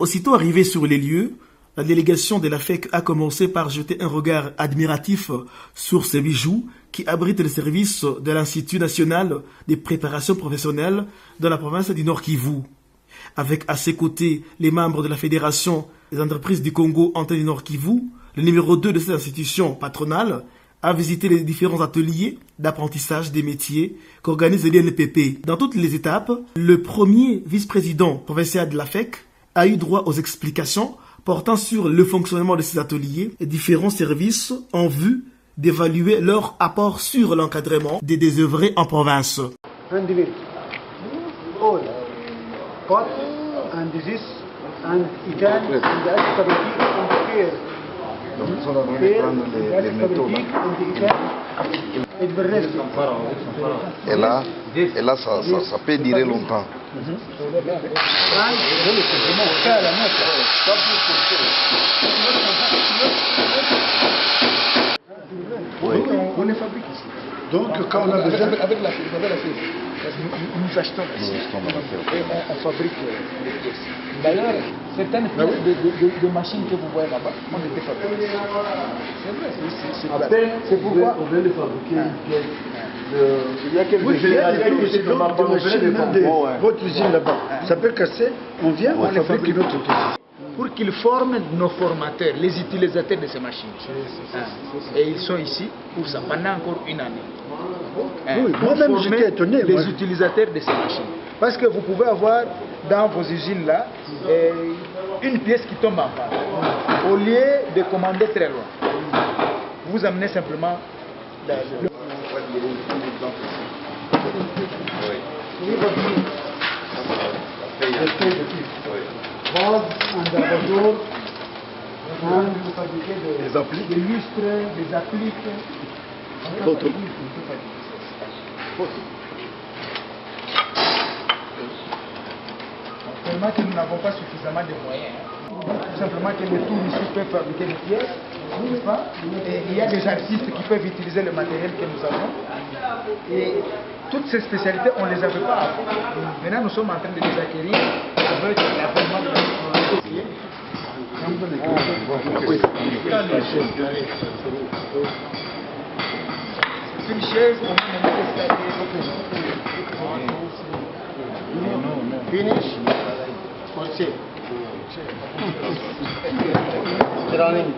Aussitôt arrivé sur les lieux, la délégation de la FEC a commencé par jeter un regard admiratif sur ces bijoux qui abritent les services de l'Institut national des préparations professionnelles de la province du Nord Kivu. Avec à ses côtés les membres de la Fédération des entreprises du Congo Antenne du Nord Kivu, le numéro 2 de cette institution patronale a visité les différents ateliers d'apprentissage des métiers qu'organise l'INPP. Dans toutes les étapes, le premier vice-président provincial de la FEC a eu droit aux explications portant sur le fonctionnement de ces ateliers et différents services en vue d'évaluer leur apport sur l'encadrement des désœuvrés en province. Donc, ils sont en train de prendre les métaux là. Et là, ça peut durer longtemps. Oui. On les fabrique ici. Donc, quand on a besoin... Avec la fibre, nous achetons ici. Et on fabrique les pièces. D'ailleurs, certaines pièces de machines que vous voyez là-bas, on les fabrique. C'est vrai. C'est pourquoi on vient de fabriquer une pièce. Il y a quelques générations qui n'ont pas de votre usine là-bas. Ça peut casser, on vient, on les fabrique une autre pièce. Pour qu'ils forment nos formateurs, les utilisateurs de ces machines. Et ils sont ici pour ça, pendant encore une année. Oui, moi-même j'étais étonné. Les utilisateurs de ces machines. Parce que vous pouvez avoir dans vos usines là une pièce qui tombe en panne. Au lieu de commander très loin, vous amenez simplement le... Vase, un gravador, vous fabriquez des lustres, des appliques. Seulement que nous n'avons pas suffisamment de moyens. Tout simplement que les tours ici peuvent fabriquer des pièces, n'est-ce pas? Et il y a des artistes qui peuvent utiliser le matériel que nous avons. Et toutes ces spécialités, on ne les avait pas avant. Maintenant, nous sommes en train de les acquérir avec l'avènement de la technologie. C'est une chaise, on va Finish. Proceed. Running.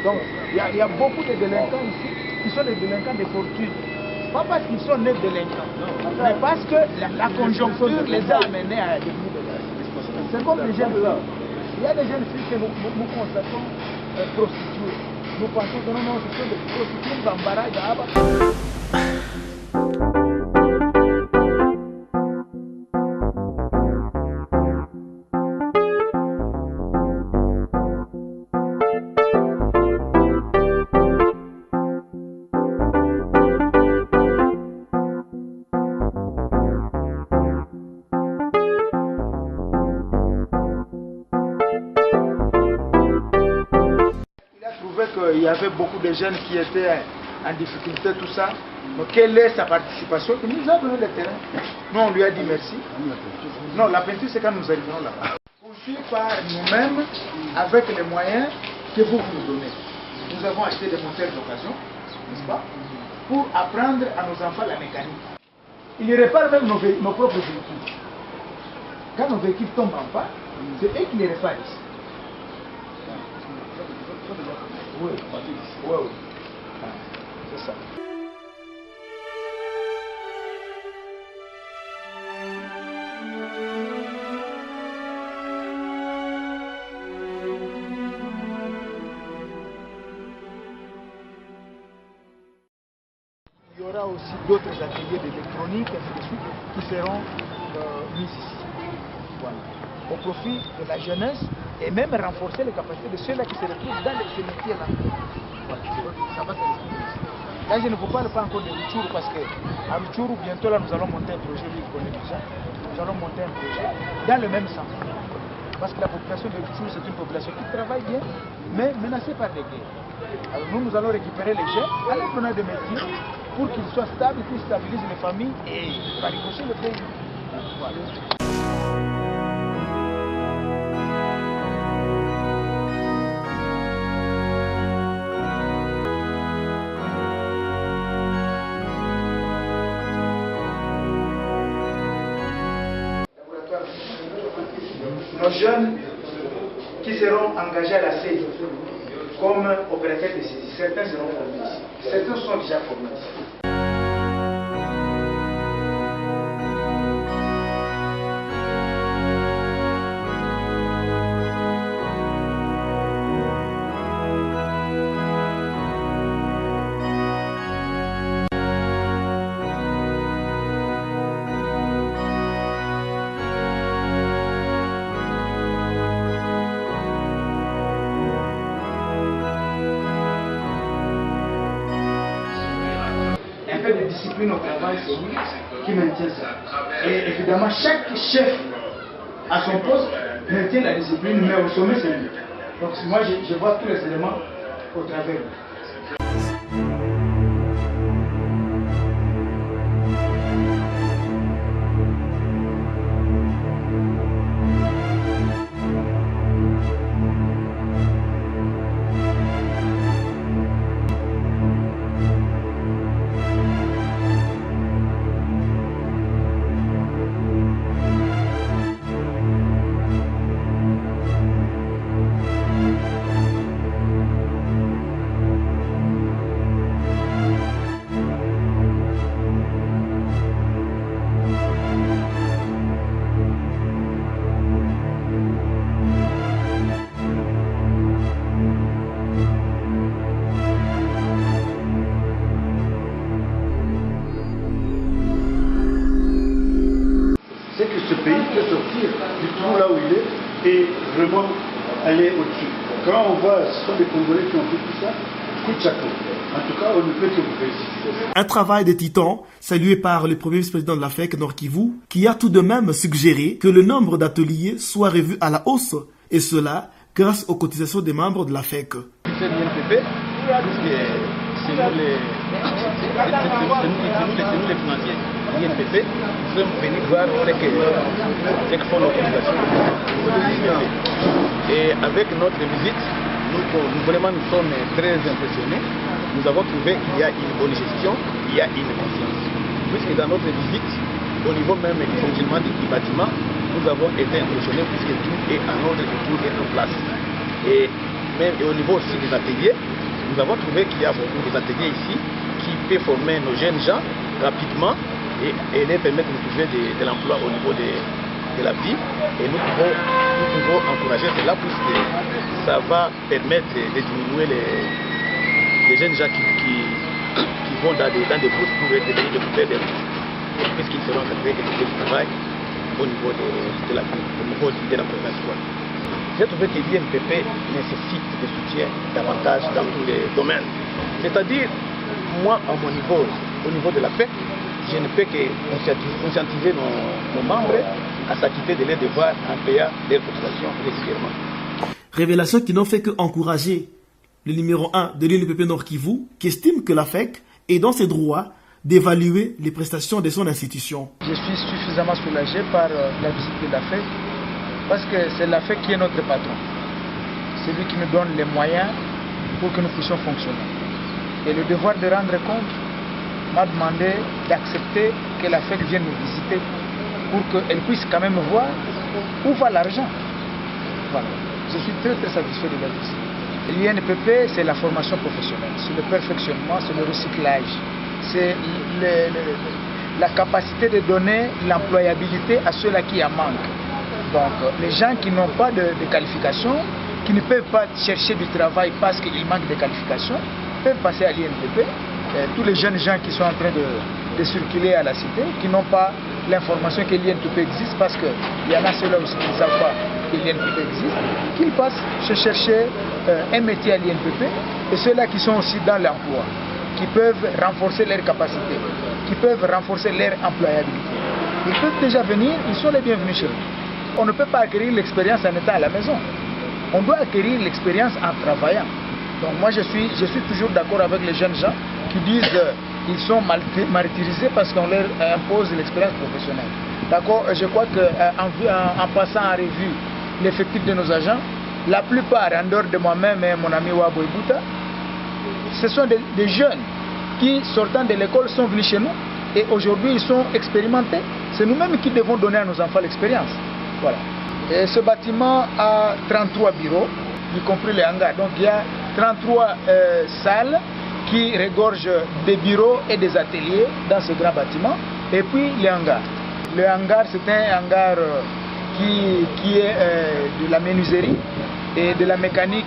Donc, il y a beaucoup de délinquants ici qui sont des délinquants de fortune. Pas parce qu'ils sont nés délinquants, mais parce que la conjoncture les a amenés à devenir délinquants. C'est comme les jeunes filles. Il y a des jeunes filles que nous constatons prostituées. Nous pensons que non, ce sont des prostituées Bambara, Yahaba. trouvait qu'il y avait beaucoup de jeunes qui étaient en difficulté, tout ça. Donc, quelle est sa participation? Il nous a donné le terrain. Nous, on lui a dit merci. Non, la peinture, c'est quand nous arriverons là-bas. Poursuivre par nous-mêmes, avec les moyens que vous nous donnez. Nous avons acheté des moteurs d'occasion, n'est-ce pas, pour apprendre à nos enfants la mécanique. Ils réparent même nos propres véhicules. Quand nos véhicules tombent en panne, c'est eux qui les réparent ici. Oui, oui. C'est ça. Il y aura aussi d'autres ateliers d'électronique ainsi de suite qui seront mis ici. Voilà. Au profit de la jeunesse et même renforcer les capacités de ceux-là qui se retrouvent dans ces métiers-là. Voilà. Ça va se retrouver ici. Là, je ne vous parle pas encore de Rutshuru parce qu'à Rutshuru, bientôt là, nous allons monter un projet, lui, il connaît déjà. Nous allons monter un projet dans le même sens. Parce que la population de Rutshuru, c'est une population qui travaille bien, mais menacée par des guerres. Alors nous allons récupérer les jeunes, à leur donner des métiers pour qu'ils soient stables, qu'ils stabilisent les familles et raricocher le pays. Voilà. Nos jeunes qui seront engagés à la CEI comme opérateurs de saisie, certains seront formés ici, certains sont déjà formés ici. De discipline au travail, c'est lui qui maintient ça. Et évidemment, chaque chef à son poste maintient la discipline, mais au sommet, c'est lui. Donc moi, je vois tous les éléments au travers. C'est que ce pays peut sortir du trou là où il est et vraiment aller au-dessus. Quand on voit, ce sont des Congolais qui ont fait tout ça, coup de chapeau. En tout cas, on ne peut que vous féliciter. Un travail de titan salué par le premier vice-président de la FEC Nord Kivu, qui a tout de même suggéré que le nombre d'ateliers soit revu à la hausse, et cela grâce aux cotisations des membres de la FEC. C'est nous les financiers INPP, nous sommes venus voir ce que font nos organisations. Et avec notre visite, nous sommes très impressionnés. Nous avons trouvé qu'il y a une bonne gestion, il y a une conscience. Puisque dans notre visite, au niveau même du fonctionnement du bâtiment, nous avons été impressionnés puisque tout est en ordre et tout est en place. Et même au niveau aussi des ateliers, nous avons trouvé qu'il y a beaucoup d'ateliers ici qui peuvent former nos jeunes gens rapidement et les permettre de trouver de l'emploi au niveau de la vie. Et nous pouvons encourager cela puisque ça va permettre de diminuer les jeunes gens qui vont dans des bourses pour devenir de couper des bourses, puisqu'ils seront encadrés et du travail au niveau de la vie, au niveau de la province. J'ai trouvé que l'INPP nécessite des soutiens davantage dans tous les domaines. C'est-à-dire, moi, à mon niveau, au niveau de la FEC, je ne peux que conscientiser nos membres à s'acquitter de leurs devoirs en payant leurs cotisations régulièrement. Révélations qui n'ont fait qu'encourager le numéro 1 de l'INPP Nord Kivu, qui estime que l'AFEC est dans ses droits d'évaluer les prestations de son institution. Je suis suffisamment soulagé par la visite de l'AFEC parce que c'est l'AFEC qui est notre patron. C'est lui qui nous donne les moyens pour que nous puissions fonctionner. Et le devoir de rendre compte m'a demandé d'accepter que l'AFEC vienne nous visiter pour qu'elle puisse quand même voir où va l'argent. Voilà. Je suis très satisfait de la visite. L'INPP, c'est la formation professionnelle, c'est le perfectionnement, c'est le recyclage, c'est la capacité de donner l'employabilité à ceux-là qui en manquent. Donc, les gens qui n'ont pas de qualification, qui ne peuvent pas chercher du travail parce qu'ils manquent de qualification, peuvent passer à l'INPP. Tous les jeunes gens qui sont en train de circuler à la cité, qui n'ont pas l'information que l'INPP existe, parce qu'il y en a ceux-là aussi qui ne savent pas que l'INPP existe, qu'ils passent se chercher un métier à l'INPP, et ceux-là qui sont aussi dans l'emploi, qui peuvent renforcer leurs capacités, qui peuvent renforcer leur employabilité. Ils peuvent déjà venir, ils sont les bienvenus chez nous. On ne peut pas acquérir l'expérience en étant à la maison. On doit acquérir l'expérience en travaillant. Donc moi je suis toujours d'accord avec les jeunes gens qui disent qu'ils sont martyrisés parce qu'on leur impose l'expérience professionnelle. D'accord, je crois qu'en passant en revue l'effectif de nos agents, la plupart, en dehors de moi-même et mon ami Wabo Ibuta, ce sont des jeunes qui, sortant de l'école, sont venus chez nous et aujourd'hui ils sont expérimentés. C'est nous-mêmes qui devons donner à nos enfants l'expérience. Voilà. Et ce bâtiment a 33 bureaux, y compris les hangars. Donc il y a 33 salles qui regorgent des bureaux et des ateliers dans ce grand bâtiment. Et puis les hangars. Le hangar, c'est un hangar qui est de la menuiserie et de la mécanique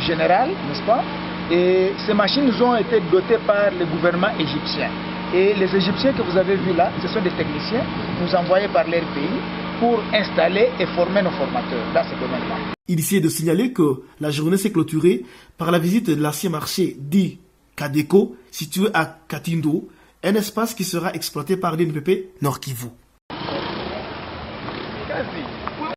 générale, n'est-ce pas? Et ces machines ont été dotées par le gouvernement égyptien. Et les Égyptiens que vous avez vus là, ce sont des techniciens nous envoyés par leur pays pour installer et former nos formateurs dans ce domaine-là. Il est de signaler que la journée s'est clôturée par la visite de l'ancien marché dit Kadeko, situé à Katindo, un espace qui sera exploité par l'INPP Nord Kivu.